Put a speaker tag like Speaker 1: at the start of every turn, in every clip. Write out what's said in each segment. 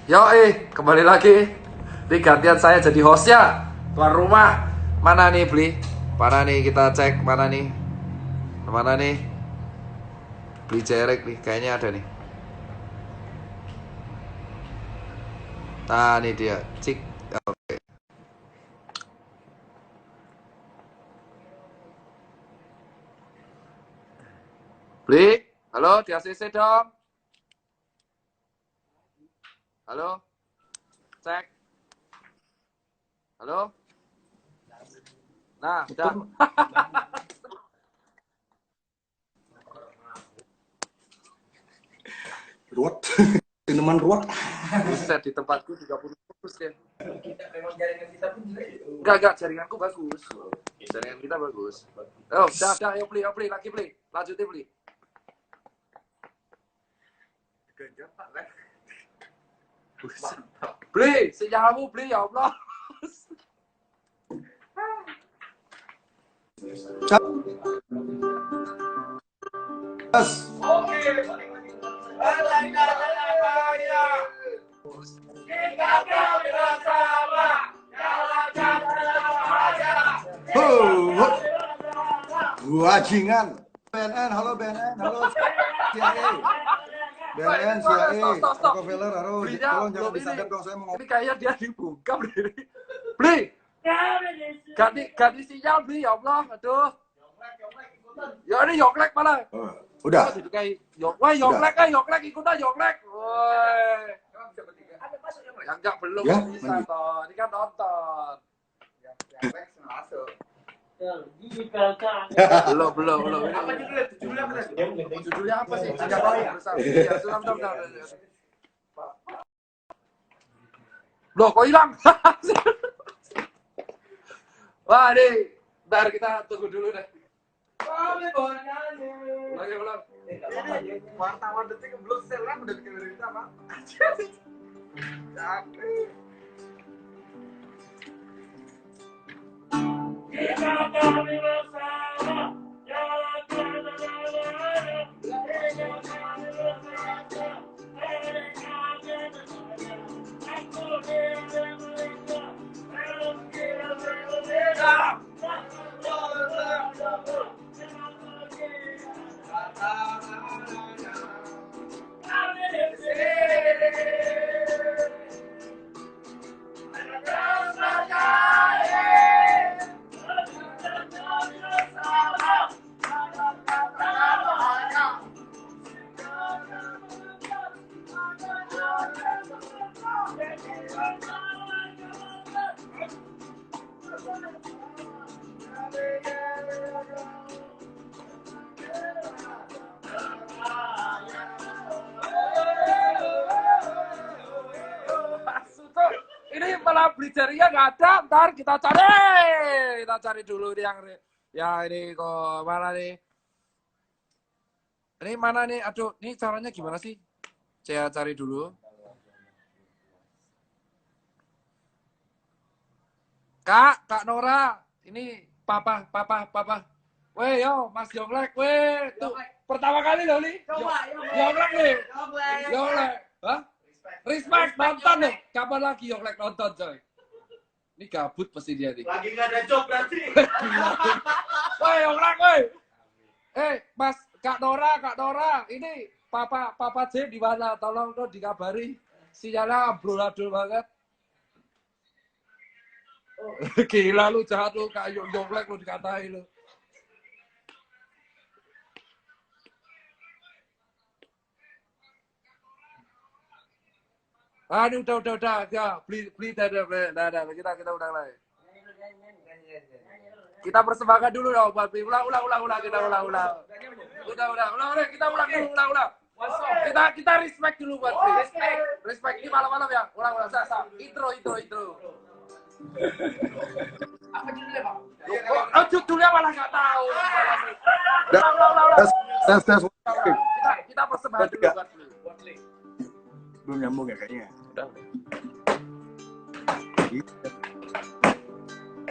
Speaker 1: Kembali lagi. Ini gantian saya jadi hostnya. Tuan rumah. Mana nih Bli? Mana nih kita cek mana nih? Mana nih? Bli Jerek nih, kayaknya ada nih. Nah, ini dia. Cik. Oke. Bli, halo, di ACC dong. Halo. Cek. Halo. Nah, udah.
Speaker 2: Ruwet. Minuman ruwet.
Speaker 1: Buset, di tempatku 30 bagus ya.
Speaker 3: Memang jaringan kita pun jelek.
Speaker 1: Enggak, jaringanku bagus. Jaringan kita bagus. Oh, udah, ayo Bli, lagi Bli. Lanjutin Bli. Bli, sinyalmu Bli, ya Allah.
Speaker 3: Oke, kita kami bersama
Speaker 2: Wajingan. BNN, halo BNN, halo CIA. BNN, CIA, Rockefeller, halo. Tolong jangan disadap dong, saya mau
Speaker 1: Ini kayaknya dia dibuka Bli. Bli, ganti sinyal Bli, ya Allah. Aduh. Ya ini yoklek malah.
Speaker 2: Udah.
Speaker 1: Yoklek ikutan yoklek. Woi. Yang enggak belum
Speaker 2: Ya,
Speaker 1: bisa toh. Ini kan nonton.
Speaker 3: Yang masuk.
Speaker 1: Belum.
Speaker 3: Apa judulnya?
Speaker 1: Judulnya apa sih? Ya, sudah. Loh, kok hilang? Wah, ini ntar kita tunggu dulu deh. Ulang.
Speaker 3: Ini wartawan detik belum selang udah bikin berita Pak. Capek. Kita kami bersama.
Speaker 1: Ini malah beli jarinya nggak ada, ntar kita cari dulu yang ini kok mana nih? Ini mana nih? Aduh, ini caranya gimana sih? Saya cari dulu. Kak Nora, ini papa. Weh, yo, Mas Yonglek, weh, tuh pertama kali loh nih. Yonglek nih. Yonglek, hah? Respect nonton nih. Kapan lagi Yonglek nonton coy? Ini gabut pasti dia nih.
Speaker 3: Lagi nggak ada job berarti.
Speaker 1: Woi Yonglek, woi. Mas Kak Nora, ini Papa J di mana? Tolong dong dikabari. Sinyalnya amburadul banget. Gila lu jahat lu Kak Yonglek lu dikatain lu. Ini udah ya beli dah kita udah lagi. Kita persembahkan dulu dong buat beli ulang kita ulang. Udah kita ulang dulu. Kita respect dulu buat beli. Respect ini malam-malam ya. Ulang sa. Intro. Apa judulnya, Bang? Oh, judulnya malah nggak tahu.
Speaker 2: Tes.
Speaker 1: Kita persembahkan dulu buat beli.
Speaker 2: Belum nyambung ya kayaknya.
Speaker 1: Udah.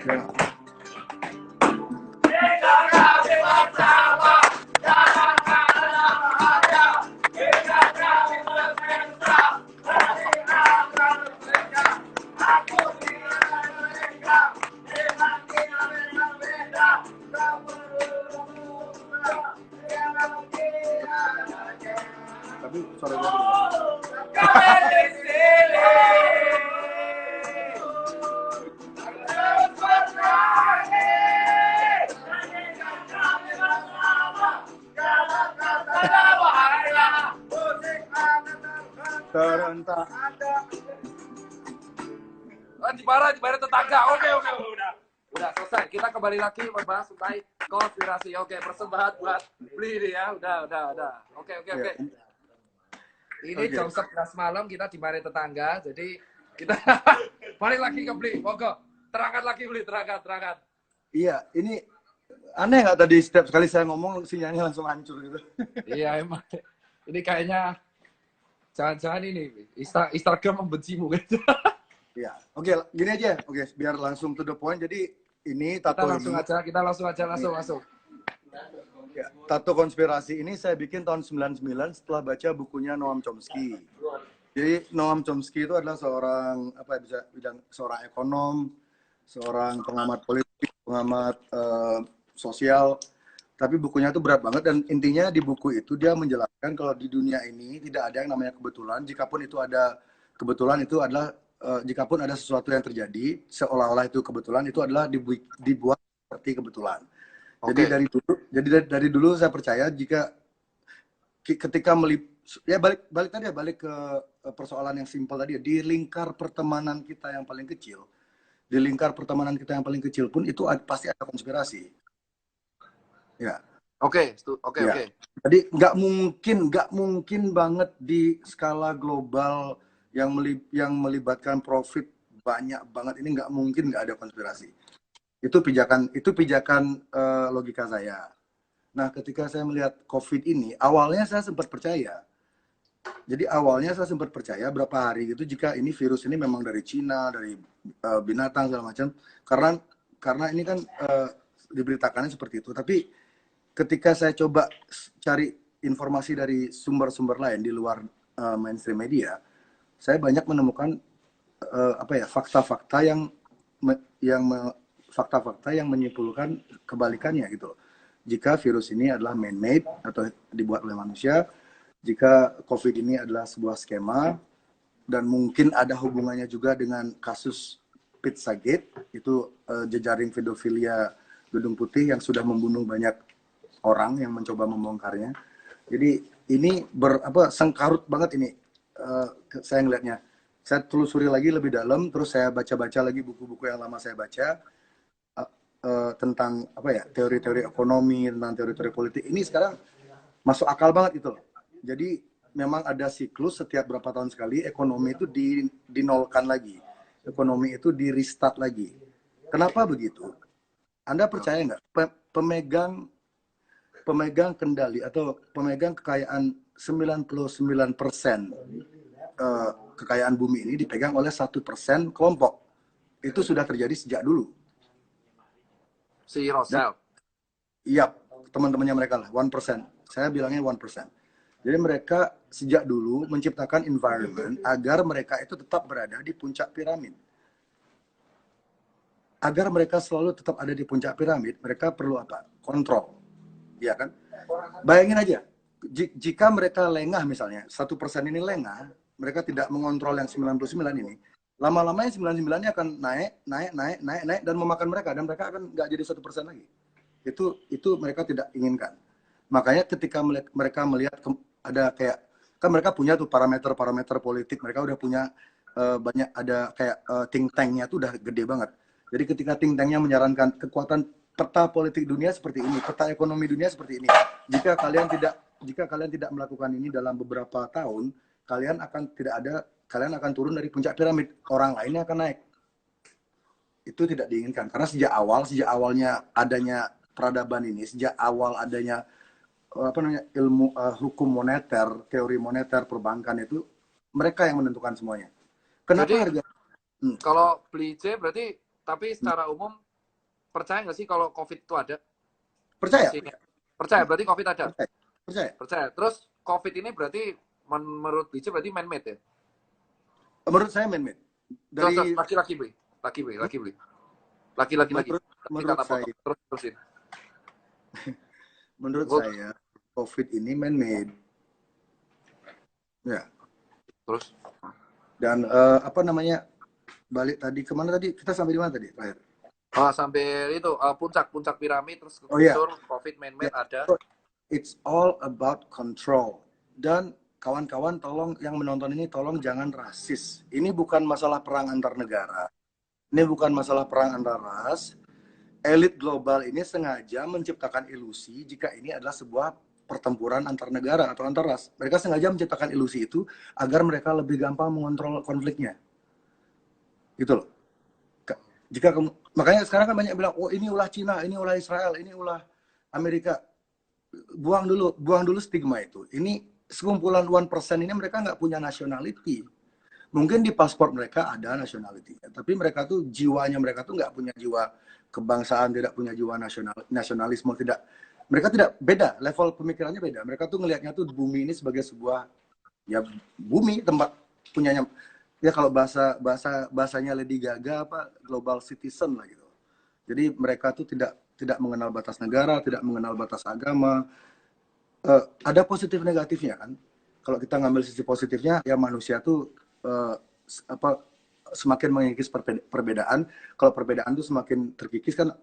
Speaker 2: Ya. tapi suara gue gede. Serentak ada.
Speaker 1: Jibara tetangga. Oke, udah selesai. Kita kembali lagi membahas tentang konspirasi. Oke, persembahan buat Bli ini ya. Udah. Oke. Ini jam 11 malam kita di mari tetangga. Jadi kita balik lagi ke Bli. Monggo. Terangkan lagi Bli, terangkan.
Speaker 2: Iya, ini aneh nggak tadi setiap kali saya ngomong sinyalnya langsung hancur gitu.
Speaker 1: Iya emang. Ini kayaknya jangan-jangan ini Instagram membencimu gitu.
Speaker 2: Iya, oke, gini aja. Oke, biar langsung to the point. Jadi ini tato
Speaker 1: kita langsung aja.
Speaker 2: Ya, tato konspirasi ini saya bikin tahun 99 setelah baca bukunya Noam Chomsky. Jadi Noam Chomsky itu adalah seorang seorang ekonom, seorang pengamat politik, pengamat sosial. Tapi bukunya itu berat banget dan intinya di buku itu dia menjelaskan kalau di dunia ini tidak ada yang namanya kebetulan. Jikapun itu ada kebetulan itu adalah jikapun ada sesuatu yang terjadi seolah-olah itu kebetulan itu adalah dibuat seperti kebetulan. Okay. Jadi dari dulu saya percaya jika ketika balik ke persoalan yang simpel tadi ya, di lingkar pertemanan kita yang paling kecil pun itu pasti ada konspirasi. Ya. Oke. Jadi nggak mungkin banget di skala global yang melibatkan profit banyak banget ini nggak mungkin nggak ada konspirasi. Itu pijakan logika saya. Nah, ketika saya melihat COVID ini, awalnya saya sempat percaya. Jadi awalnya saya sempat percaya berapa hari gitu jika ini virus ini memang dari Cina, dari binatang segala macam. Karena ini kan diberitakannya seperti itu. Tapi ketika saya coba cari informasi dari sumber-sumber lain di luar mainstream media, saya banyak menemukan fakta-fakta yang menyimpulkan kebalikannya gitu. Jika virus ini adalah man-made atau dibuat oleh manusia, jika COVID ini adalah sebuah skema dan mungkin ada hubungannya juga dengan kasus Pizzagate, itu jejaring pedofilia Gedung Putih yang sudah membunuh banyak orang yang mencoba membongkarnya. Jadi ini sengkarut banget ini. Saya ngelihatnya. Saya telusuri lagi lebih dalam, terus saya baca-baca lagi buku-buku yang lama saya baca tentang teori-teori ekonomi, tentang teori-teori politik. Ini sekarang masuk akal banget itu. Jadi memang ada siklus setiap berapa tahun sekali ekonomi itu dinolkan lagi, ekonomi itu di restart lagi. Kenapa begitu? Anda percaya nggak pemegang kendali atau pemegang kekayaan 99% kekayaan bumi ini dipegang oleh 1% kelompok. Itu sudah terjadi sejak dulu.
Speaker 1: Si Rosel.
Speaker 2: Iya, teman-temannya mereka lah, 1%. Saya bilangnya 1%. Jadi mereka sejak dulu menciptakan environment agar mereka itu tetap berada di puncak piramid. Agar mereka selalu tetap ada di puncak piramid, mereka perlu apa? Kontrol. Iya kan? Bayangin aja, jika mereka lengah misalnya, 1% ini lengah, mereka tidak mengontrol yang 99 ini, lama-lama yang 99-nya akan naik dan memakan mereka, dan mereka akan nggak jadi 1% lagi. Itu mereka tidak inginkan. Makanya ketika mereka melihat ada kan mereka punya tuh parameter politik, mereka udah punya banyak, ada think tank-nya tuh udah gede banget. Jadi ketika think tank-nya menyarankan kekuatan peta politik dunia seperti ini, peta ekonomi dunia seperti ini, jika kalian tidak melakukan ini dalam beberapa tahun, kalian akan turun dari puncak piramid, orang lainnya akan naik. Itu tidak diinginkan karena sejak awalnya adanya peradaban ini, sejak awal adanya ilmu hukum moneter, teori moneter perbankan, itu mereka yang menentukan semuanya. Kenapa harga?
Speaker 1: Kalau beli C berarti, tapi secara umum percaya nggak sih kalau COVID itu ada? Percaya berarti COVID ada. Percaya. Terus COVID ini berarti menurut BC berarti man-made ya?
Speaker 2: Menurut saya man-made.
Speaker 1: Dari laki-laki beli. Menurut saya. Terusin.
Speaker 2: Menurut saya COVID ini man-made. Ya.
Speaker 1: Terus
Speaker 2: Dan apa namanya, balik tadi kemana tadi, kita sampai di mana tadi terakhir?
Speaker 1: sampai itu puncak piramid, terus
Speaker 2: Oh ya,
Speaker 1: kegusur, COVID man-made ada.
Speaker 2: it's all about control. Dan kawan-kawan tolong yang menonton ini tolong jangan rasis. Ini bukan masalah perang antar negara. Ini bukan masalah perang antar ras. Elit global ini sengaja menciptakan ilusi jika ini adalah sebuah pertempuran antar negara atau antar ras. Mereka sengaja menciptakan ilusi itu agar mereka lebih gampang mengontrol konfliknya. Gitu loh. Makanya sekarang kan banyak bilang, oh ini ulah Cina, ini ulah Israel, ini ulah Amerika. Buang dulu stigma itu. Ini sekumpulan 1% ini mereka nggak punya nationality. Mungkin di paspor mereka ada nationality, tapi mereka tuh jiwanya mereka tuh nggak punya jiwa kebangsaan, tidak punya jiwa nasionalisme, tidak. Mereka tidak, beda, level pemikirannya beda. Mereka tuh ngelihatnya tuh bumi ini sebagai sebuah ya bumi, tempat punyanya. Ya kalau bahasanya Lady Gaga apa global citizen lah gitu. Jadi mereka tuh tidak mengenal batas negara, tidak mengenal batas agama. Ada positif negatifnya kan. Kalau kita ngambil sisi positifnya, ya manusia tuh semakin mengikis perbedaan. Kalau perbedaan tuh semakin terkikis kan,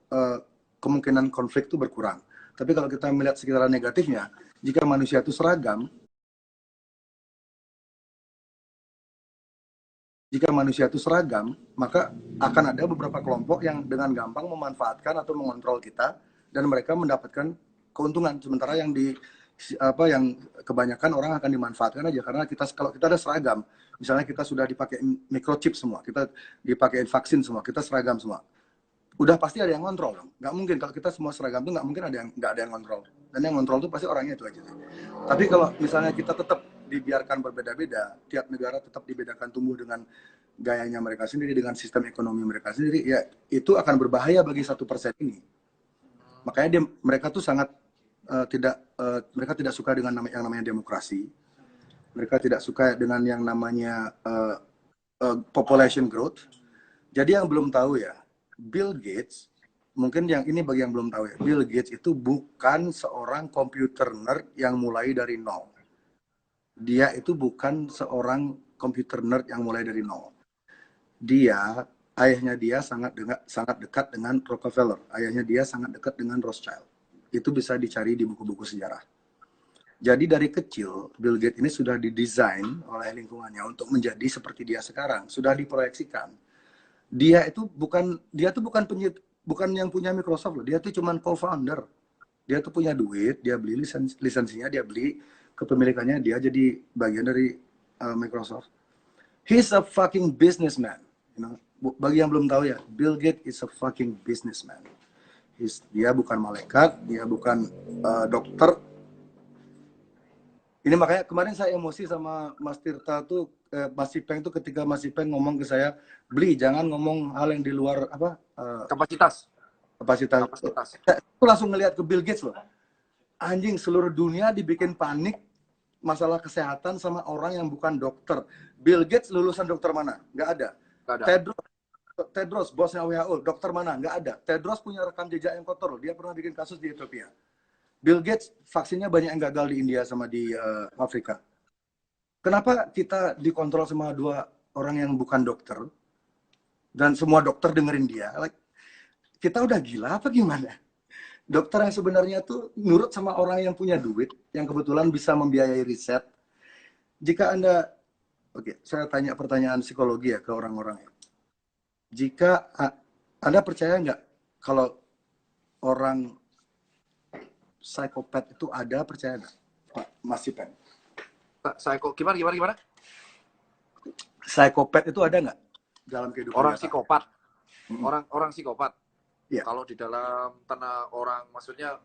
Speaker 2: kemungkinan konflik tuh berkurang. Tapi kalau kita melihat sekitar negatifnya, jika manusia itu seragam, maka akan ada beberapa kelompok yang dengan gampang memanfaatkan atau mengontrol kita dan mereka mendapatkan keuntungan, sementara yang kebanyakan orang akan dimanfaatkan aja karena kalau kita ada seragam, misalnya kita sudah dipakai microchip semua, kita dipakai vaksin semua, kita seragam semua, udah pasti ada yang kontrol dong. Nggak mungkin kalau kita semua seragam tuh nggak mungkin nggak ada yang kontrol, dan yang kontrol tuh pasti orangnya itu aja. Tapi kalau misalnya kita tetap dibiarkan berbeda-beda, tiap negara tetap dibedakan tumbuh dengan gayanya mereka sendiri, dengan sistem ekonomi mereka sendiri, ya itu akan berbahaya bagi 1% ini. Makanya mereka tuh sangat mereka tidak suka dengan yang namanya demokrasi. Mereka tidak suka dengan yang namanya population growth. Jadi yang belum tahu ya, Bill Gates, mungkin yang ini bagi yang belum tahu ya, Bill Gates itu bukan seorang computer nerd yang mulai dari nol. Dia itu bukan seorang computer nerd yang mulai dari nol. Ayahnya dia sangat dekat dengan Rockefeller. Ayahnya dia sangat dekat dengan Rothschild. Itu bisa dicari di buku-buku sejarah. Jadi dari kecil, Bill Gates ini sudah didesain oleh lingkungannya untuk menjadi seperti dia sekarang. Sudah diproyeksikan. Dia tuh bukan yang punya Microsoft loh. Dia tuh cuma co-founder. Dia tuh punya duit, dia beli lisensinya, dia beli kepemilikannya, dia jadi bagian dari Microsoft. He's a fucking businessman. You know? Bagi yang belum tahu ya, Bill Gates is a fucking businessman. Dia bukan malaikat, dia bukan dokter. Ini makanya kemarin saya emosi sama Mas Tirta tuh, Mas Ipeng tuh ketika Mas Ipeng ngomong ke saya, beli jangan ngomong hal yang di luar
Speaker 1: kapasitas.
Speaker 2: Aku langsung ngelihat ke Bill Gates loh. Anjing, seluruh dunia dibikin panik masalah kesehatan sama orang yang bukan dokter. Bill Gates lulusan dokter mana? Nggak ada. Tedros, bosnya WHO, dokter mana? Nggak ada. Tedros punya rekam jejak yang kotor. Dia pernah bikin kasus di Ethiopia. Bill Gates vaksinnya banyak yang gagal di India sama di Afrika. Kenapa kita dikontrol sama dua orang yang bukan dokter dan semua dokter dengerin dia? Kita udah gila apa gimana? Dokter yang sebenarnya tuh nurut sama orang yang punya duit, yang kebetulan bisa membiayai riset. Jika Anda, saya tanya pertanyaan psikologi ya ke orang-orang ya. Jika Anda percaya nggak kalau orang psikopat itu ada, percaya nggak, Pak Mas Ipen?
Speaker 1: Gimana?
Speaker 2: Psikopat itu ada nggak dalam kehidupan
Speaker 1: orang
Speaker 2: nyata?
Speaker 1: psikopat? Orang psikopat.
Speaker 2: Yeah.
Speaker 1: Kalau di dalam tanah orang, maksudnya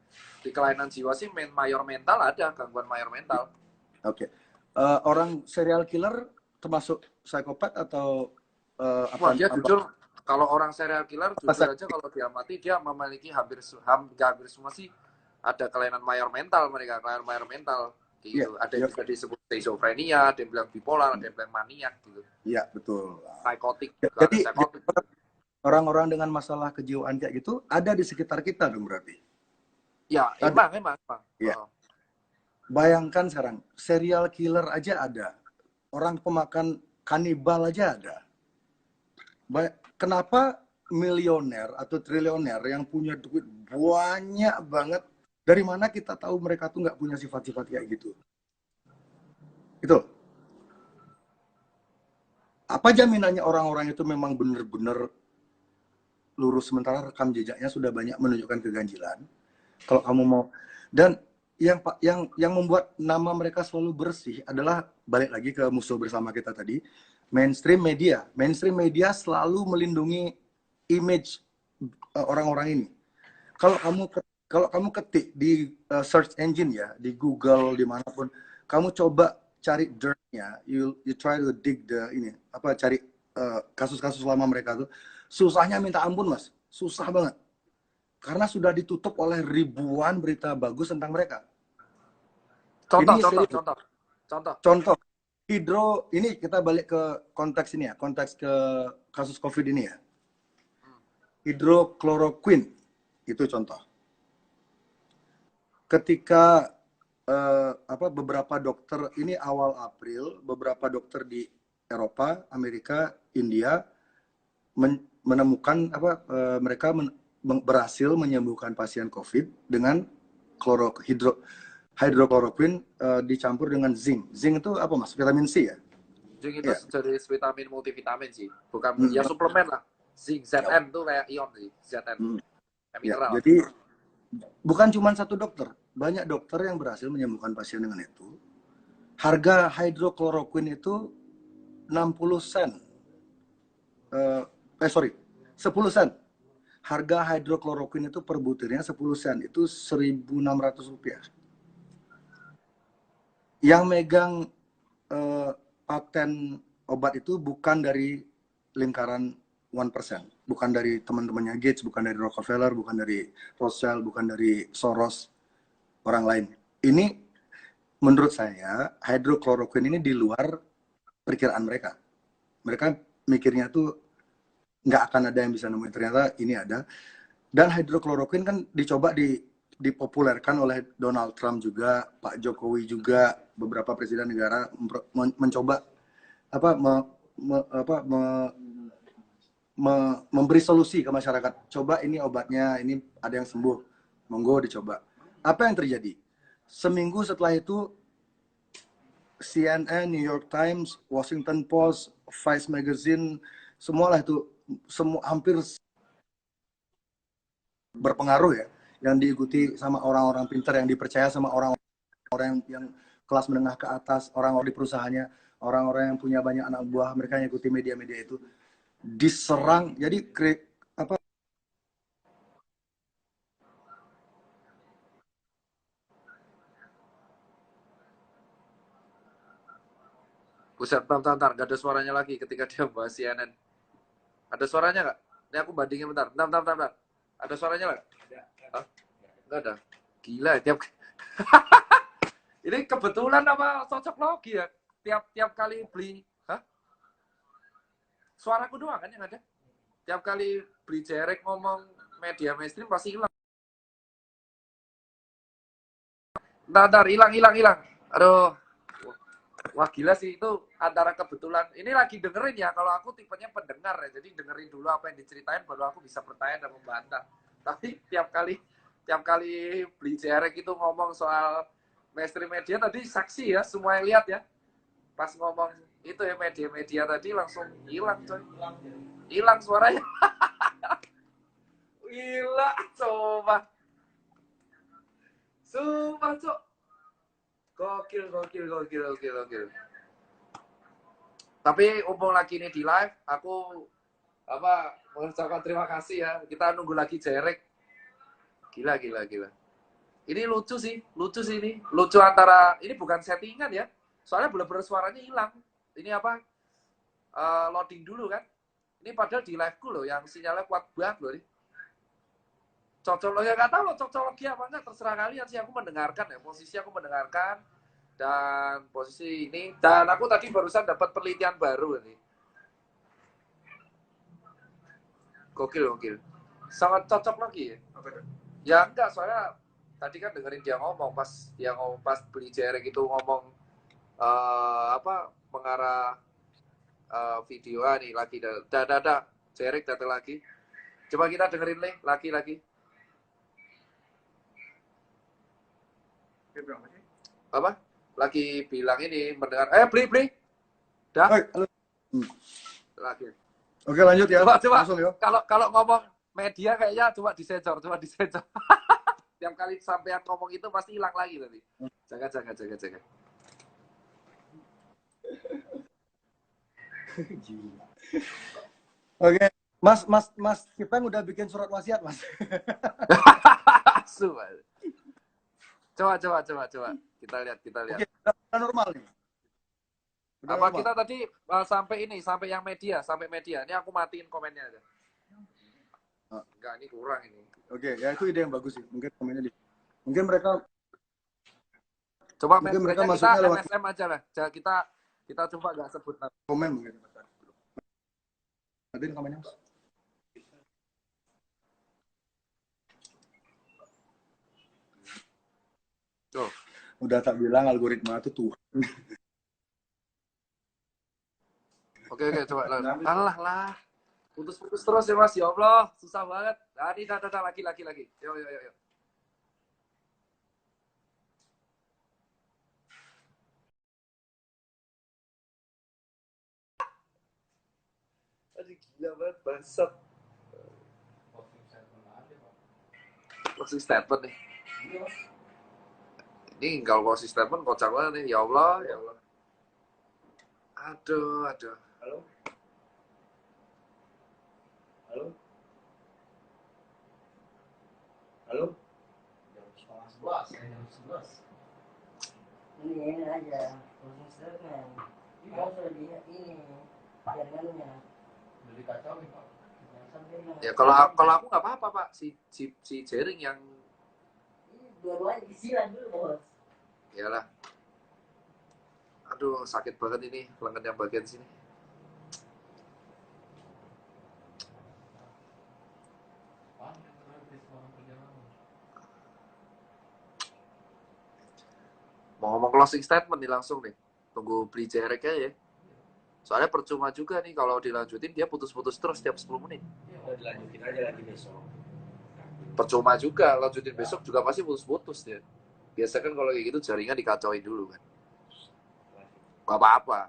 Speaker 1: di kelainan jiwa sih mayor mental ada, gangguan mayor mental.
Speaker 2: Oke. Orang serial killer termasuk psikopat atau
Speaker 1: dia jujur, kalau orang serial killer jujur aja kalau dia mati dia memiliki hampir semua sih ada kelainan mayor mental mereka, kelainan mayor mental gitu. Yeah, ada yang bisa disebut schizophrenia, ada yang bilang bipolar, ada yang bilang maniak gitu.
Speaker 2: Iya, betul.
Speaker 1: Psikotik.
Speaker 2: Jadi orang-orang dengan masalah kejiwaan kayak gitu ada di sekitar kita dong berarti.
Speaker 1: Ya, emang.
Speaker 2: Ya. Bayangkan sekarang, serial killer aja ada. orang pemakan kanibal aja ada. Kenapa milioner atau triliuner yang punya duit banyak banget, dari mana kita tahu mereka tuh nggak punya sifat-sifat kayak gitu? Itu. Apa jaminannya orang-orang itu memang benar-benar lurus sementara rekam jejaknya sudah banyak menunjukkan keganjilan? Kalau kamu mau, dan yang membuat nama mereka selalu bersih adalah balik lagi ke musuh bersama kita tadi, mainstream media. Mainstream media selalu melindungi image orang-orang ini. Kalau kamu ketik di search engine ya, di Google dimanapun, kamu coba cari dirt-nya, you try to dig cari kasus-kasus lama mereka tuh, susahnya minta ampun mas, susah banget. Karena sudah ditutup oleh ribuan berita bagus tentang mereka. Contoh. Ini kita balik ke konteks ini ya, konteks ke kasus COVID ini ya. Hidrokloroquine itu contoh. Ketika beberapa dokter, ini awal April, beberapa dokter di Eropa, Amerika, India menemukan mereka berhasil menyembuhkan pasien COVID dengan hidrokloroquine dicampur dengan zinc. Zinc itu apa mas? Vitamin C ya?
Speaker 1: Zinc itu jenis vitamin multivitamin sih, bukan ya suplemen lah. Zinc Zn itu kayak ion sih, Zn.
Speaker 2: Ya, jadi bukan cuma satu dokter, banyak dokter yang berhasil menyembuhkan pasien dengan itu. Harga hidrokloroquine itu 60 sen. 10 sen. Harga hidrokloroquine itu per butirnya 10 sen, itu 1.600 rupiah. Yang megang paten obat itu bukan dari lingkaran 1%, bukan dari teman-temannya Gates, bukan dari Rockefeller, bukan dari Rothschild, bukan dari Soros, orang lain. Ini menurut saya hidrokloroquine ini di luar perkiraan mereka. Mereka mikirnya tuh nggak akan ada yang bisa nemuin, ternyata ini ada. Dan hidrokloroquine kan dicoba dipopulerkan oleh Donald Trump juga, Pak Jokowi juga, beberapa presiden negara mencoba memberi solusi ke masyarakat. Coba ini obatnya, ini ada yang sembuh, monggo dicoba. Apa yang terjadi? Seminggu setelah itu CNN, New York Times, Washington Post, Vice Magazine, semualah itu, hampir berpengaruh ya, yang diikuti sama orang-orang pintar, yang dipercaya sama orang-orang yang kelas menengah ke atas, orang-orang di perusahaannya, orang-orang yang punya banyak anak buah, mereka yang ikuti media-media itu, diserang. Jadi
Speaker 1: Buset, bentar, gak ada suaranya lagi ketika dia bahas CNN. Ada suaranya nggak? Ini aku bandingin bentar. Ada suaranya nggak? Nggak ada. Gila, tiap ini kebetulan apa cocok logi ya? Tiap kali beli, suaraku doang kan yang ada. Tiap kali beli jerek ngomong media mainstream pasti hilang. Bentar, hilang. Aduh. Wah gila sih, itu antara kebetulan. Ini lagi dengerin ya, kalau aku tipenya pendengar ya, jadi dengerin dulu apa yang diceritain baru aku bisa bertanya dan membantah. Tapi tiap kali beli jerek itu ngomong soal mainstream media tadi, saksi ya, semua yang lihat ya. Pas ngomong itu ya media-media tadi langsung hilang coy. Hilang suaranya. Gila, coba. Sumpah cok. Gokil. Tapi umpung lagi ini di live, aku mengucapkan terima kasih ya. Kita nunggu lagi jerek. Gila. Ini lucu sih ini. Lucu antara, ini bukan settingan ya. Soalnya bener-bener suaranya hilang. Ini loading dulu kan. Ini padahal di live-ku loh, yang sinyalnya kuat banget loh nih. Cocok, ya nggak tahu loh cocokologi apa enggak, terserah kalian sih. Aku mendengarkan ya, posisi aku mendengarkan dan posisi ini, dan aku tadi barusan dapat penelitian baru ini. Gokil, sangat cocok lagi ya. Ya enggak, soalnya tadi kan dengerin dia ngomong pas beli jerek itu ngomong mengarah video nih lagi. Dah. Jerek datang lagi. Coba kita dengerin nih lagi. Apa? Lagi bilang ini mendengar. Beli. Dah. Lagi.
Speaker 2: Oke, lanjut ya.
Speaker 1: Coba.
Speaker 2: Langsung ya.
Speaker 1: Kalau ngomong media kayaknya coba disensor. Tiap kali sampean ngomong itu pasti hilang lagi nanti. Jaga.
Speaker 2: Oke, Mas Kipeng udah bikin surat wasiat, Mas.
Speaker 1: Coba. Kita lihat.
Speaker 2: Oke, udah normal nih.
Speaker 1: Kita tadi sampai yang media, Ini aku matiin komennya aja. Enggak, ini kurang ini.
Speaker 2: Oke, ya itu ide yang bagus sih. Mungkin komennya mungkin mereka
Speaker 1: kita
Speaker 2: masuknya lewat
Speaker 1: MSM aja lah. Kita coba nggak sebut nama.
Speaker 2: komen mungkin. Adin komennya, Mas.
Speaker 1: Tuh.
Speaker 2: Udah tak bilang algoritma itu Tuhan.
Speaker 1: Oke, coba. Alah. Putus terus ya, Mas. Ya Allah, susah banget. Tadi dah lagi. Yo. Aduh, gila banget, bangsat. Closing statement nih. Ini kalau closing statement kocak banget nih. Ya Allah. Aduh.
Speaker 3: Halo? Jam 10:30.
Speaker 4: Ini aja closing statement. Kamu sudah ini jaringannya.
Speaker 3: Jadi kacau nih, Pak.
Speaker 1: Ya kalau aku nggak apa-apa, Pak. Si Jering yang
Speaker 4: Dua-duanya disilang dulu, Bos.
Speaker 1: iyalah. Aduh, sakit banget ini lengan yang bagian sini. Mau ngomong closing statement nih langsung nih. Tunggu beli Jerek aja ya. Soalnya percuma juga nih kalau dilanjutin dia putus-putus terus setiap 10 menit.
Speaker 3: Udah dilanjutin aja lagi besok.
Speaker 1: Percuma juga, lanjutin besok juga pasti putus-putus dia. Biasa kan kalau kayak gitu jaringan dikacauin dulu kan. Gak apa-apa.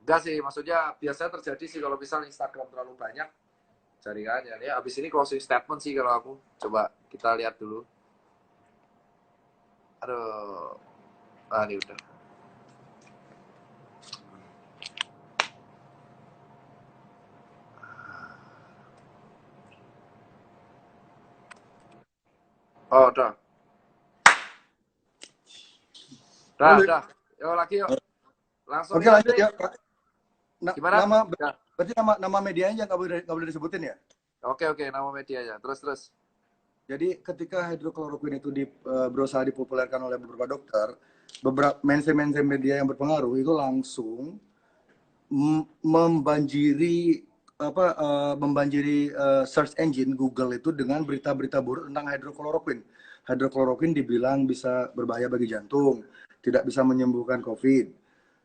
Speaker 1: Enggak sih, maksudnya biasanya terjadi sih kalau misalnya Instagram terlalu banyak jaringannya. Ya abis ini closing statement sih kalau aku. Coba kita lihat dulu. Aduh. Ini udah. Oh, udah. Dah. Yo lagi yuk. Langsung.
Speaker 2: Oke, lanjut ya.
Speaker 1: Gimana?
Speaker 2: Berarti nama medianya nggak boleh disebutin ya?
Speaker 1: Oke, nama medianya. Terus.
Speaker 2: Jadi ketika hidrokloroquine itu berusaha dipopulerkan oleh beberapa dokter, beberapa mainstream media yang berpengaruh itu langsung membanjiri search engine Google itu dengan berita-berita buruk tentang hidrokloroquine. Hidrokloroquine dibilang bisa berbahaya bagi jantung, tidak bisa menyembuhkan COVID.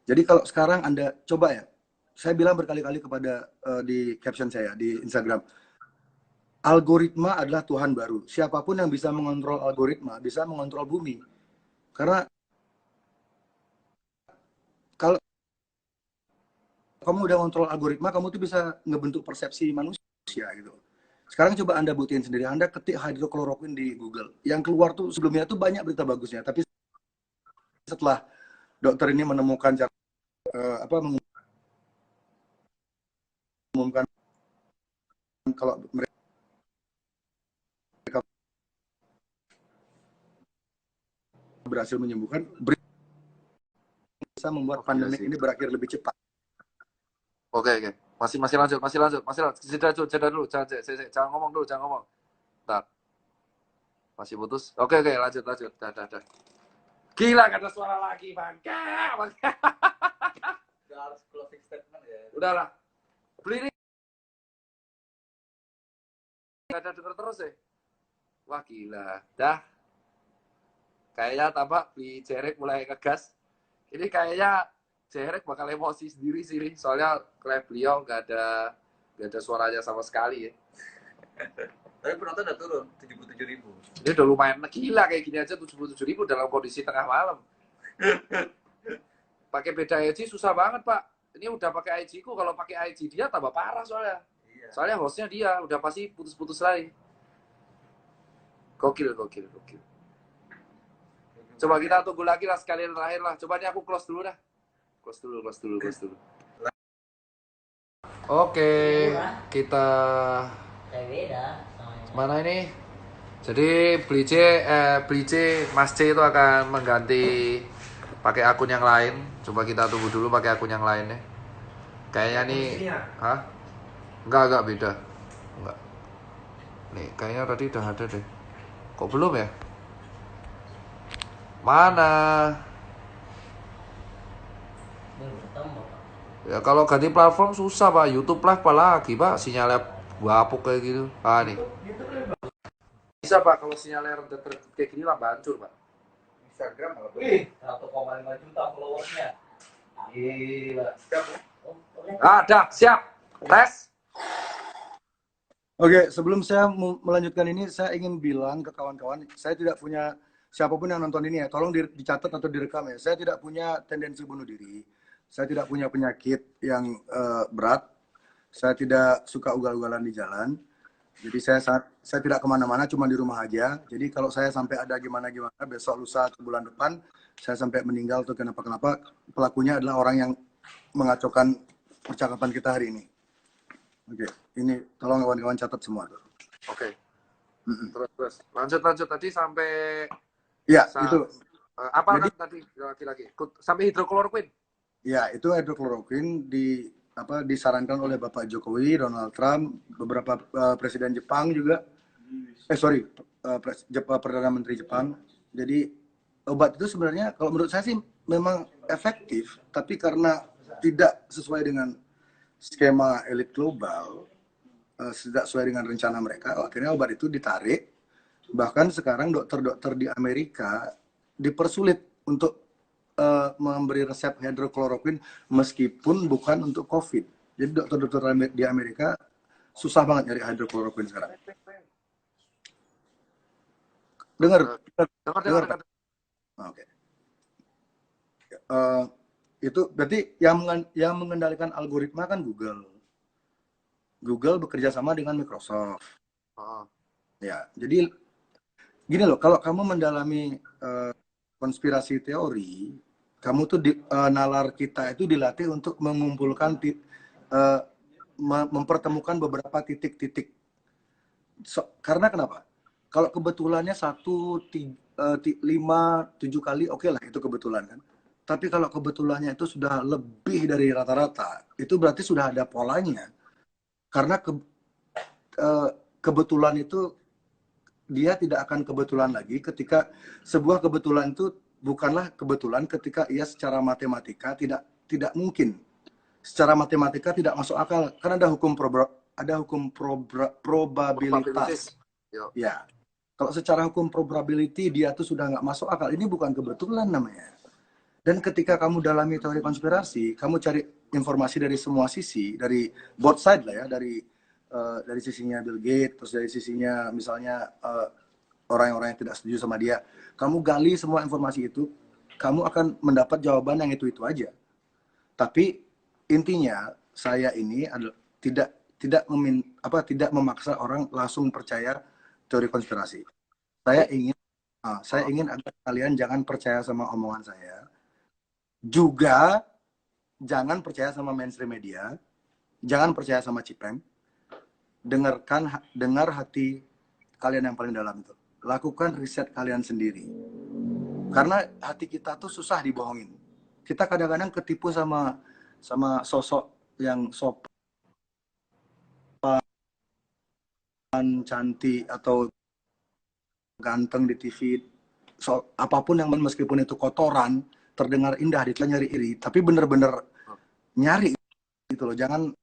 Speaker 2: Jadi kalau sekarang Anda coba ya, saya bilang berkali-kali kepada di caption saya di Instagram, algoritma adalah Tuhan baru. Siapapun yang bisa mengontrol algoritma bisa mengontrol bumi. Karena kalau kamu udah kontrol algoritma, kamu tuh bisa ngebentuk persepsi manusia gitu. Sekarang coba Anda buktiin sendiri. Anda ketik hidrokloroquine di Google. Yang keluar tuh sebelumnya tuh banyak berita bagusnya, tapi setelah dokter ini menemukan cara mengumumkan kalau mereka berhasil menyembuhkan, bisa membuat pandemi ini berakhir lebih cepat.
Speaker 1: Oke. Masih lanjut. Jeda dulu. Jangan ngomong dulu, jangan ngomong. Bentar. Masih putus. Oke, lanjut. Dah. Gila, gak ada suara lagi, bangga.
Speaker 3: Udah harus closing statement ya.
Speaker 1: Udahlah. Beli ini. Gak ada denger terus ya. Wah, gila. Dah. Kayaknya tampak beli Jerek mulai ngegas. Ini kayaknya Jerek bakal emosi sendiri sih, soalnya live beliau nggak ada suaranya sama sekali ya.
Speaker 3: Tapi penonton udah turun 77.000.
Speaker 1: Ini udah lumayan gila kayak gini aja 77.000 dalam kondisi tengah malam. Pakai beda IG susah banget Pak. Ini udah pakai IG ku, kalau pakai IG dia tambah parah soalnya.
Speaker 3: Iya.
Speaker 1: Soalnya hostnya dia udah pasti putus-putus lagi. Gokil. Coba kita tunggu lagi lah sekalian terakhir lah. Coba nih aku close dulu dah. Close dulu. Oke, kita
Speaker 4: beda.
Speaker 1: mana ini? Jadi Blice Mas C itu akan mengganti pakai akun yang lain. Coba kita tunggu dulu pakai akun yang lain ya. Kayaknya nih, hah? Enggak beda. Enggak. Nih, kayaknya tadi udah ada deh. Kok belum ya? Mana? Ya kalau ganti platform susah Pak. YouTube Live apalagi Pak, sinyalnya bapuk kayak gitu. Ah nih. Bisa Pak kalau sinyalnya rendah kayak gini lah hancur Pak.
Speaker 3: Instagram malah.
Speaker 5: Wih, 1,5 juta followersnya. Gila.
Speaker 1: Dah, siap. Tes.
Speaker 2: Oke, sebelum saya melanjutkan ini, saya ingin bilang ke kawan-kawan, saya tidak punya, siapapun yang nonton ini ya, tolong dicatat atau direkam ya. Saya tidak punya tendensi bunuh diri. Saya tidak punya penyakit yang berat. Saya tidak suka ugal-ugalan di jalan. Jadi saya tidak kemana-mana, cuma di rumah aja. Jadi kalau saya sampai ada gimana-gimana, besok, lusa, atau bulan depan, saya sampai meninggal atau kenapa-kenapa, pelakunya adalah orang yang mengacaukan percakapan kita hari ini. Oke, ini tolong kawan-kawan catat semua.
Speaker 1: Oke. Terus. Lanjut tadi sampai.
Speaker 2: Ya, itu.
Speaker 1: Apa
Speaker 2: Jadi,
Speaker 1: tadi lagi-lagi? Sampai hidrokloroquine.
Speaker 2: Ya, itu hidrokloroquine disarankan oleh Bapak Jokowi, Donald Trump, beberapa presiden Jepang juga. Perdana Menteri Jepang. Jadi obat itu sebenarnya kalau menurut saya sih memang efektif, tapi karena tidak sesuai dengan skema elit global, tidak sesuai dengan rencana mereka, akhirnya obat itu ditarik. Bahkan sekarang dokter-dokter di Amerika dipersulit untuk memberi resep hidrokloroquine meskipun bukan untuk COVID. Jadi dokter-dokter di Amerika susah banget nyari hidrokloroquine sekarang. Dengar. Oke. Itu berarti yang mengendalikan algoritma kan Google. Google bekerja sama dengan Microsoft. Ya, jadi gini loh, kalau kamu mendalami konspirasi teori, kamu tuh nalar kita itu dilatih untuk mengumpulkan mempertemukan beberapa titik-titik. Karena kenapa? Kalau kebetulannya 1, 5, 7 kali, oke lah itu kebetulan kan. Tapi kalau kebetulannya itu sudah lebih dari rata-rata, itu berarti sudah ada polanya. Karena kebetulan itu dia tidak akan kebetulan lagi ketika sebuah kebetulan itu bukanlah kebetulan ketika ia secara matematika tidak mungkin. Secara matematika tidak masuk akal karena ada hukum probabilitas. Ya. Kalau secara hukum probability dia tuh sudah nggak masuk akal. Ini bukan kebetulan namanya. Dan ketika kamu dalami teori konspirasi, kamu cari informasi dari semua sisi, dari both side lah ya, dari sisinya Bill Gates, terus dari sisinya misalnya orang-orang yang tidak setuju sama dia. Kamu gali semua informasi itu, kamu akan mendapat jawaban yang itu aja. Tapi intinya saya ini adalah tidak memaksa orang langsung percaya teori konspirasi. Saya ingin agar kalian jangan percaya sama omongan saya. Juga jangan percaya sama mainstream media, jangan percaya sama Cipeng. Dengar hati kalian yang paling dalam itu. Lakukan riset kalian sendiri. Karena hati kita tuh susah dibohongin. Kita kadang-kadang ketipu sama sosok yang sopan, cantik atau ganteng di TV. Apapun yang meskipun itu kotoran, terdengar indah, ditelan nyari iri, tapi bener-bener nyari gitu loh. Jangan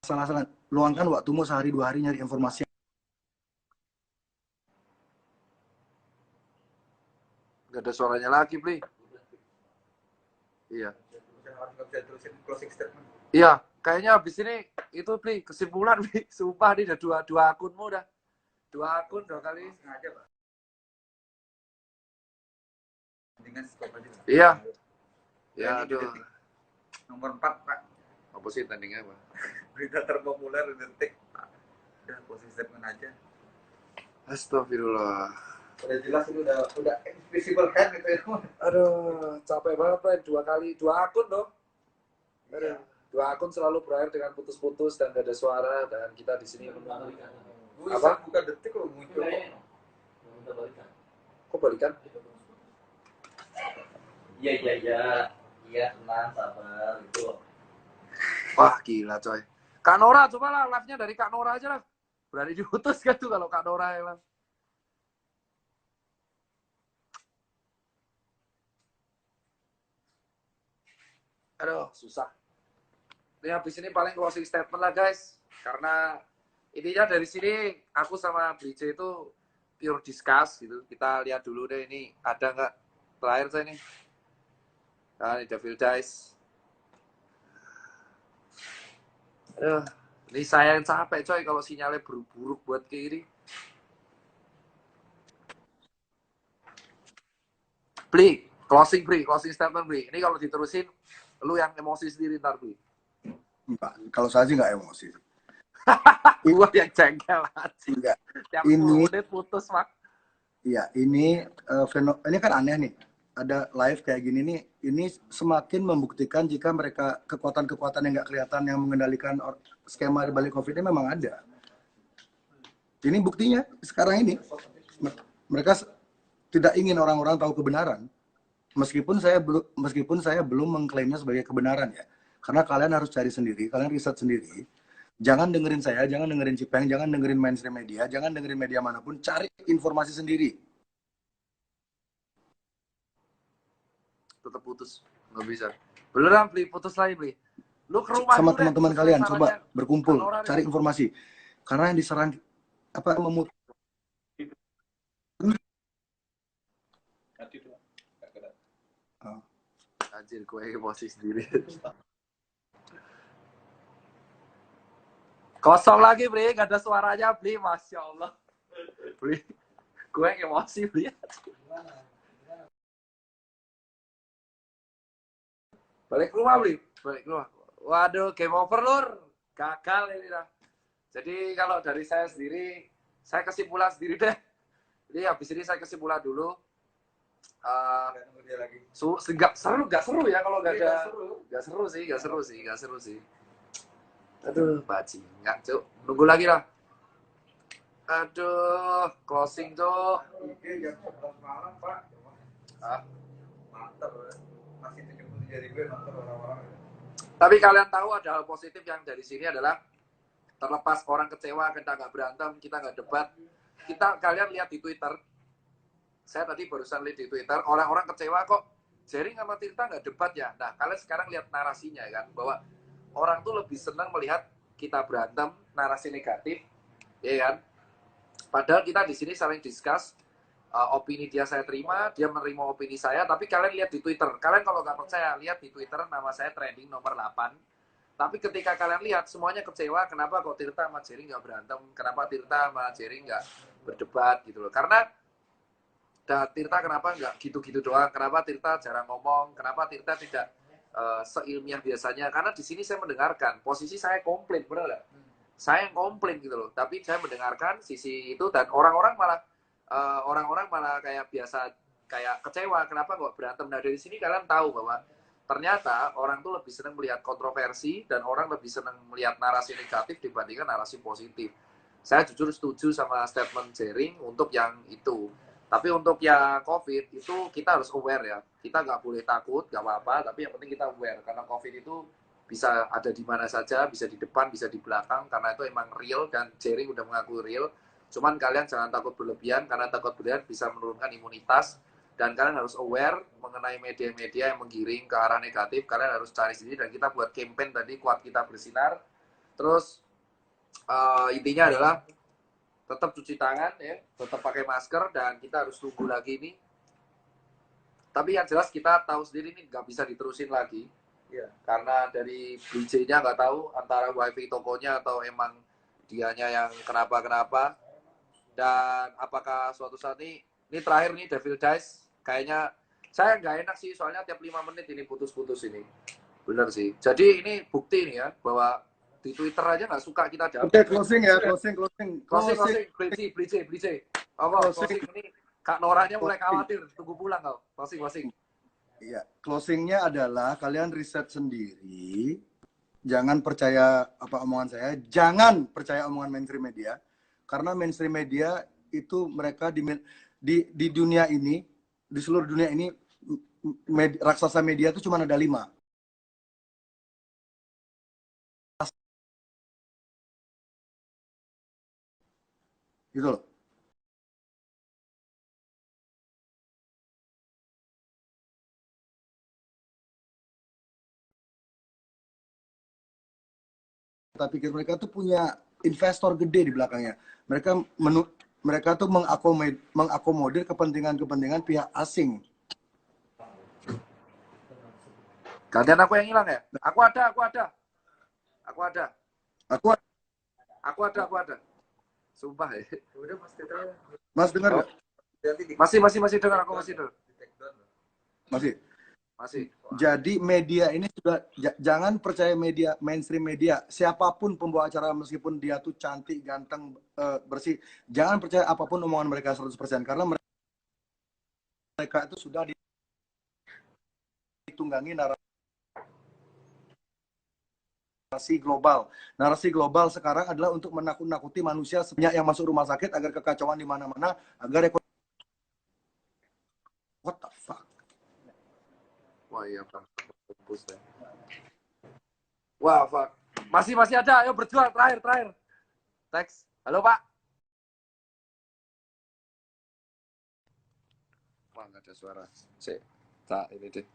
Speaker 2: salah-salah. Luangkan waktumu sehari 2 hari nyari informasi.
Speaker 1: Nggak ada suaranya lagi, Bli. Iya.
Speaker 3: Nggak bisa terusin closing statement.
Speaker 1: Iya, kayaknya habis ini itu, Bli, kesimpulan, Bli. Sumpah, ini udah dua akunmu udah. Dua akun, 2 kali.
Speaker 3: Sengaja, Pak. Dengan skop aja.
Speaker 1: Iya. Ya,
Speaker 3: Ini
Speaker 1: aduh.
Speaker 3: detik. Nomor 4, Pak.
Speaker 1: Apa sih tandingnya, Pak?
Speaker 3: Berita terpopuler di detik. Udah closing statement aja.
Speaker 1: Astagfirullah.
Speaker 3: Udah jelas ini udah invisible hand gitu ya.
Speaker 1: Aduh, capek banget, Bli. 2 kali, 2 akun dong. Aduh. 2 akun selalu berakhir dengan putus-putus dan gak ada suara, dan kita di sini menunggu.
Speaker 3: Gue
Speaker 1: Apa?
Speaker 3: buka detik lo muncul.
Speaker 1: Kok balikan?
Speaker 5: Iya, tenang, sabar gitu.
Speaker 1: Wah, gila, coy. Kak Nora, coba lah live-nya dari Kak Nora aja lah. Berani diputus kan tuh kalau Kak Nora emang. Aduh, susah. Ini habis ini paling closing statement lah, guys. Karena intinya dari sini aku sama Brice itu pure discuss gitu. Kita lihat dulu deh ini ada nggak terakhir saya nih. Nah, ini Devil Dice. Aduh, ini saya yang capek, coy, kalau sinyalnya buruk-buruk buat kiri. Bli, closing statement, Bli. Ini kalau diterusin, lu yang emosi sendiri ntar, Bli.
Speaker 2: Enggak, kalau saya sih nggak emosi.
Speaker 1: Gua yang jengkel aja.
Speaker 2: Enggak.
Speaker 1: Tiap
Speaker 2: Ini-
Speaker 1: 10 menit putus, Pak.
Speaker 2: Iya, ini ini kan aneh nih. Ada live kayak gini nih, ini semakin membuktikan jika mereka kekuatan-kekuatan yang nggak kelihatan yang mengendalikan skema di balik COVID ini memang ada. Ini buktinya sekarang ini mereka tidak ingin orang-orang tahu kebenaran. Meskipun saya belum mengklaimnya sebagai kebenaran ya. Karena kalian harus cari sendiri, kalian riset sendiri. Jangan dengerin saya, jangan dengerin Cipeng, jangan dengerin mainstream media, jangan dengerin media manapun, cari informasi sendiri.
Speaker 1: Tetap putus, nggak bisa. Beneran, Bli, putus lagi, Bli. Lu ke rumah
Speaker 2: Sama
Speaker 1: dulu deh,
Speaker 2: teman-teman
Speaker 1: sesuai
Speaker 2: kalian
Speaker 1: sarannya
Speaker 2: coba berkumpul,
Speaker 1: Kak Nora
Speaker 2: cari
Speaker 1: nih.
Speaker 2: informasi. Karena yang diserang apa memut
Speaker 1: Anjir, gue emosi sendiri. Kosong lagi, Bli, gak ada suaranya, Bli. Masya Allah. Bli, gue emosi, Bli. Balik ke rumah, Bli. Balik ke rumah. Waduh, game over, Lur. Gagal ini dah. Jadi kalau dari saya sendiri, saya kesimpulan sendiri deh. Jadi habis ini saya kesimpulan dulu.
Speaker 3: Nunggu dia lagi.
Speaker 1: Gak seru ya kalau gak ada.
Speaker 3: Nggak seru.
Speaker 1: Gak seru sih. Aduh, bajingan, Cuk. Nunggu lagi lah. Aduh, closing, Cuk.
Speaker 3: IG jam 11 malam, Pak.
Speaker 1: Ah.
Speaker 3: Mantap. Masih 77.000 yang nonton orang-orang.
Speaker 1: Tapi kalian tahu ada hal positif yang dari sini adalah terlepas orang kecewa, kita nggak berantem, kita nggak debat. Kalian lihat di Twitter, saya tadi barusan lihat di Twitter, orang-orang kecewa kok Jering sama Tirta nggak debat ya. Nah, kalian sekarang lihat narasinya kan, bahwa orang tuh lebih senang melihat kita berantem, narasi negatif, ya kan? Padahal kita di sini saling discuss, opini dia saya terima, dia menerima opini saya, tapi kalian lihat di Twitter. Kalian kalau nggak percaya, lihat di Twitter, nama saya trending nomor 8. Tapi ketika kalian lihat, semuanya kecewa, kenapa kok Tirta sama Jering nggak berantem, kenapa Tirta sama Jering nggak berdebat gitu loh. Karena Tirta kenapa nggak gitu-gitu doang, kenapa Tirta jarang ngomong, kenapa Tirta tidak seilmiah biasanya. Karena di sini saya mendengarkan, posisi saya komplain, bener nggak? Saya yang komplain gitu loh, tapi saya mendengarkan sisi itu, dan orang-orang malah kayak biasa, kayak kecewa kenapa kok berantem. Nah dari sini kalian tahu bahwa ternyata orang tuh lebih senang melihat kontroversi dan orang lebih senang melihat narasi negatif dibandingkan narasi positif. Saya jujur setuju sama statement Jering untuk yang itu. Tapi untuk yang COVID itu kita harus aware ya. Kita nggak boleh takut, nggak apa-apa, tapi yang penting kita aware. Karena COVID itu bisa ada di mana saja, bisa di depan, bisa di belakang, karena itu emang real, dan Jering udah mengaku real. Cuman kalian jangan takut berlebihan, karena takut berlebihan bisa menurunkan imunitas, dan kalian harus aware mengenai media-media yang menggiring ke arah negatif. Kalian harus cari sendiri, dan kita buat campaign tadi, Kuat Kita Bersinar. Terus intinya adalah tetap cuci tangan ya, tetap pakai masker, dan kita harus tunggu lagi nih Tapi yang jelas kita tahu sendiri ini nggak bisa diterusin lagi.
Speaker 3: Iya.
Speaker 1: Karena dari BJ-nya nggak tahu antara wifi tokonya atau emang dianya yang kenapa-kenapa. Dan apakah suatu saat ini terakhir nih Devil Dice, kayaknya saya nggak enak sih soalnya tiap 5 menit ini putus-putus ini. Bener sih. Jadi ini bukti nih ya bahwa di Twitter aja nggak suka kita dapat.
Speaker 2: Oke, closing ya, closing.
Speaker 1: BJ. Closing ini Kak Noranya mulai khawatir, tunggu pulang kau. Closing.
Speaker 2: Iya, closingnya adalah kalian riset sendiri. Jangan percaya apa omongan saya. Jangan percaya omongan mainstream media. Karena mainstream media itu mereka di dunia ini, di seluruh dunia ini, raksasa media itu cuma ada 5. Gitu loh. Tapi pikir mereka tuh punya investor gede di belakangnya. Mereka tuh mengakomodir kepentingan pihak asing.
Speaker 1: Gantian aku yang hilang ya? Aku ada. Sumpah ya.
Speaker 3: Udah pasti tahu.
Speaker 2: Mas dengar nggak?
Speaker 1: Masih dengar aku masih dengar. Masih.
Speaker 2: Jadi media ini sudah jangan percaya media mainstream media. Siapapun pembawa acara meskipun dia tuh cantik, ganteng, bersih, jangan percaya apapun omongan mereka 100% karena mereka itu sudah ditunggangi narasi global. Narasi global sekarang adalah untuk menakut-nakuti manusia sebanyak yang masuk rumah sakit agar kekacauan di mana-mana, agar what the fuck?
Speaker 1: Wah iya Pak. Wah Pak. Masih ada. Ayo berjuang terakhir. Teks. Halo Pak. Wah nggak ada suara. Cek. Tak ini deh.